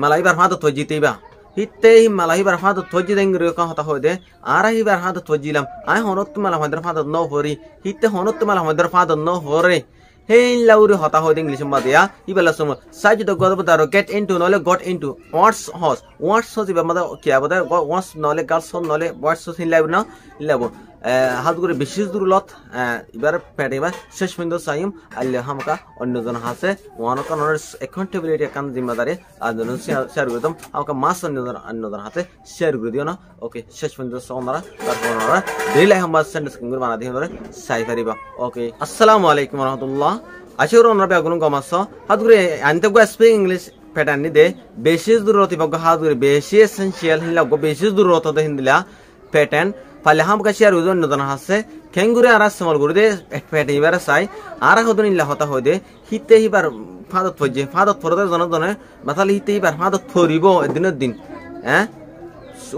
malaibar hada tojitiba hitte malaibar hada tojideng reka hata hode ara hibar hada tojilam ai honot mala hadar hada no hori hitte honot mala hadar hada no hore hey lauri hata hode english madya ibala sum saj to god daro get into nole got into what's house iba mada kya bada what's nole girls nole what's in live na labo হাত করে বিশেষ দুর্লত এবার পেটেবা শেষ পর্যন্ত সাইম আল্লাহ হামকা অন্যজন হাসে ওয়ানকা knowledge accountability কান জিম্মাদারি আদন শেয়ার করে দাম হামকা মাস অন্যজন হাতে শেয়ার করে দিও না ওকে শেষ পর্যন্ত সোনারা তারপররা ডেইলি হামবা সেন্ডস কিংগুর বানা দিও ধরে সাই পারিবা ওকে আসসালামু আলাইকুম ওয়া রাহমাতুল্লাহ আশির ওনরা বেগুন গমাস হাত করে আনতে গো স্পিকিং ইংলিশ প্যাটার্ন দে বিশেষ দুর্লতি বগ হাত করে বেশি এসেনশিয়াল হিলা গো বিশেষ দুর্লত দে হিন্দলা প্যাটার্ন পালে হাম কাছে আর ওজন নদন হাসে খেঙ্গুরে আর সমল গুরু দে পেটে ইবার সাই আর হদন ইল্লা হতা হদে হিতে হিবার ফাদত ফজে ফাদত ফরদে জন দনে মাতালি হিতে হিবার ফাদত ফরিব দিনের দিন হ্যাঁ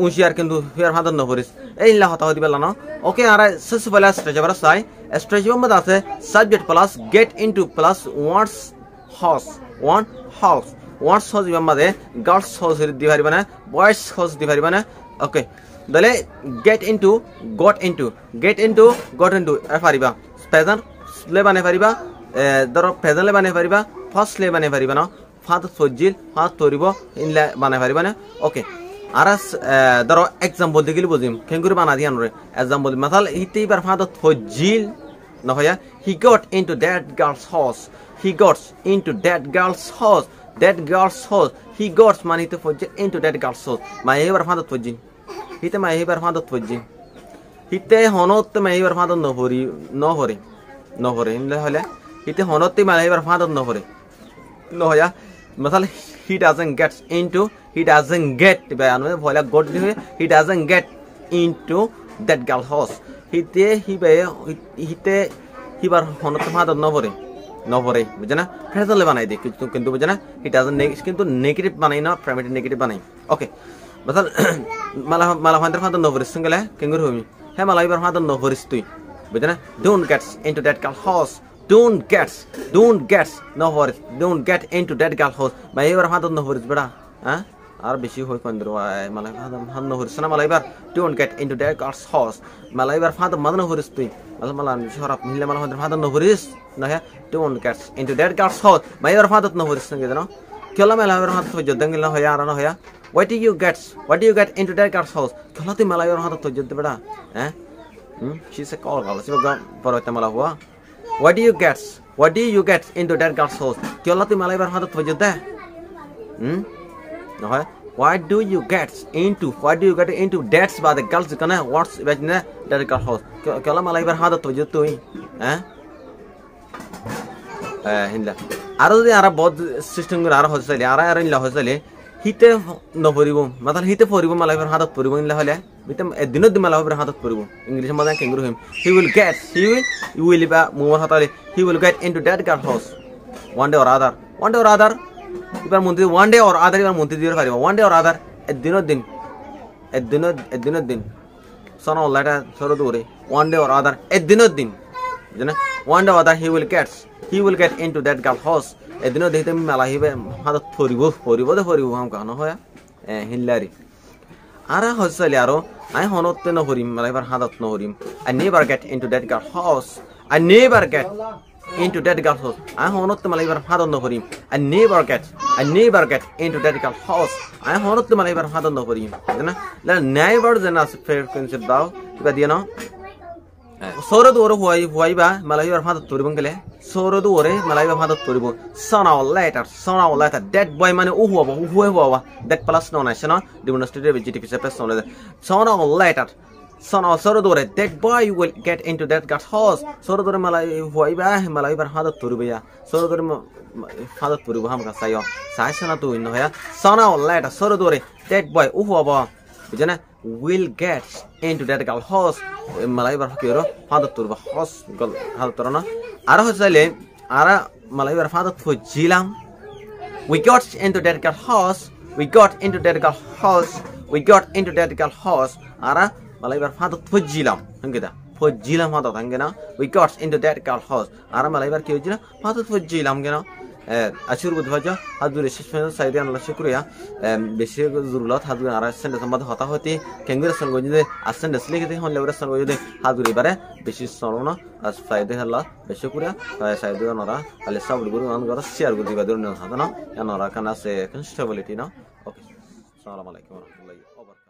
উশিয়ার কিন্তু ফিয়ার ফাদত ন ফরিস এই ইল্লা হতা হদি বেলা না ওকে আর সস বলা স্ট্রেচ বার সাই স্ট্রেচ মত আছে subject plus get into plus words words house ইবামদে গার্লস হাউস দি পারিবা না বয়েজ হাউস দি পারিবা না ওকে দলে get into got into পারিবা প্রেজেন্ট লে বানে পারিবা ধরো প্রেজেন্ট লে বানে পারিবা ফার্স্ট লে বানে পারিবা না ফাদ সজিল ফাদ তরিব ইনলে বানে পারিবা না ওকে আরাস ধরো एग्जांपल দিগিল বুঝিম কেঙ্গুরি বানা দিয়ান রে एग्जांपल মাথাল হিতেই বার ফাদ সজিল না হয়া he got into that girl's house he got মানে তো Fazil into that girl's house মানে এবার ফাদ সজিল হিতে মাইবার ফাদত ফজি হিতে হনত মাইবার ফাদত নহরে ইনলে হলে হিতে হনত মাইবার ফাদত নহয়া মতলব he doesn't get বায়ান ভলা গড দি he doesn't get into that girl house হিতে হিবার হনত ফাদত নহরে বুঝনা ফেজলে বানাই দে কিন্তু বুঝনা he doesn't কিন্তু নেগেটিভ বানাই না প্রাইমেটিভ নেগেটিভ বানাই ওকে Betul, malah hantar hantar novelis single kengur humi. He malah ibar hantar novelis tui. Betul na? Don't get into that girl house. Don't get novelis. Don't get into that girl house. Malah ibar hantar novelis beda. Ah? Ar besi hoy pandro. Malah hantar novelis. Sana malah ibar don't get into that girl's house. Malah ibar hantar mana novelis tui. Malah syarap nila malah hantar novelis. Nah ya, don't get into that girl's house. Malah ibar hantar novelis single no. Kalau malah ibar hantar tujuh dengil no hoya arano hoya. What do you get into that girl's house? Kalau tu malah orang tu jadi beda, she's a call girl. Siapa perawat malah hua. What do you get into that girl's house? Kalau tu malah orang tu jadi, nah, what do you get into that's by the girls kana what's ibaratnya that girl's house? Kalau malah orang tu jadi tu, hinda. Aru tu ara बहुत system gur ara host sale, ara in la host sale. হিতে নপরিব মাতাল হিতে পরিব মালাইবার হাতত পরিব in-law হলে বিতে দিন দিন মালাইবার হাতত পরিব ইংলিশ মজা কেঙ্গুর হইম he will বা মোর হাতালে he will get into that girl house one day or other ইবার মন্ত্রী one day or other ইবার মন্ত্রী দির পারিব one day or other দিন সনা লাটা সরো দূরে one day or other দিন জানা one day or other he will get into that girl house এদিনও দেখতে মেলা হিবে হাতত ফরিব হাম কানো হয়া হিল্লারি আরা হসলে আরো আই হনতে ন হরিম মেলা এবার হাতত ন হরিম I never get into that girl house আই হনতে মেলা এবার হাতত ন হরিম I never get into that girl house আই হনতে মেলা এবার হাতত ন হরিম না নেভার জানা ফেয়ার কনসেপ্ট দাও কিবা দিয়ে না সরদ ওরে হুয়াইবা মেলা এবার হাতত পরিবং গেলে সরদ ওরে মালাইবা ভাদত পরিব সনাও লেটার দ্যাট বয় মানে উহুয়া দ্যাট প্লাস নন আছে না ডেমনস্ট্রেটিভ জিটিপি সেপেস নলে সনাও লেটার সনাও সরদ ওরে that boy will get into that girls house সরদ ওরে মালাইবার হাদত পরিবয়া সরদ ওরে হাদত পরিব হামকা সাইও সাইসনা তুই নয়া সনাও লেটার সরদ ওরে দ্যাট বয় উহুয়া বুঝনা will get into that girl house malaibar hakiro hadat turba house gal hadat torana ara hosale ara malaibar hadat fojilam we got into that girl house ara malaibar hadat fojilam hangeda fojilam hadat hangena we got into that girl house ara malaibar ki hojila hadat fojilam gena আশুর বুধবাজ হাজুরে শেষ পর্যন্ত সাইদে আনলা শুক্রিয়া বেশি জরুরত হাজুরে আর সেন্ডে সম্বাদ হতা হতে কেঙ্গুরে সঙ্গ যদি আসেন দেশলে খেতে হন লেবরে সঙ্গ যদি হাজুরে এবারে বেশি সরণ আর সাইদে হল্লা বেশি শুক্রিয়া সাইদে নরা আলে সাবুর গুরু আন গর শেয়ার গুরু দিবা দরুন হাতানো নরা কানা সে কনস্টেবিলিটি না ওকে আসসালামু আলাইকুম ওয়া রাহমাতুল্লাহি ওয়া বারাকাতুহু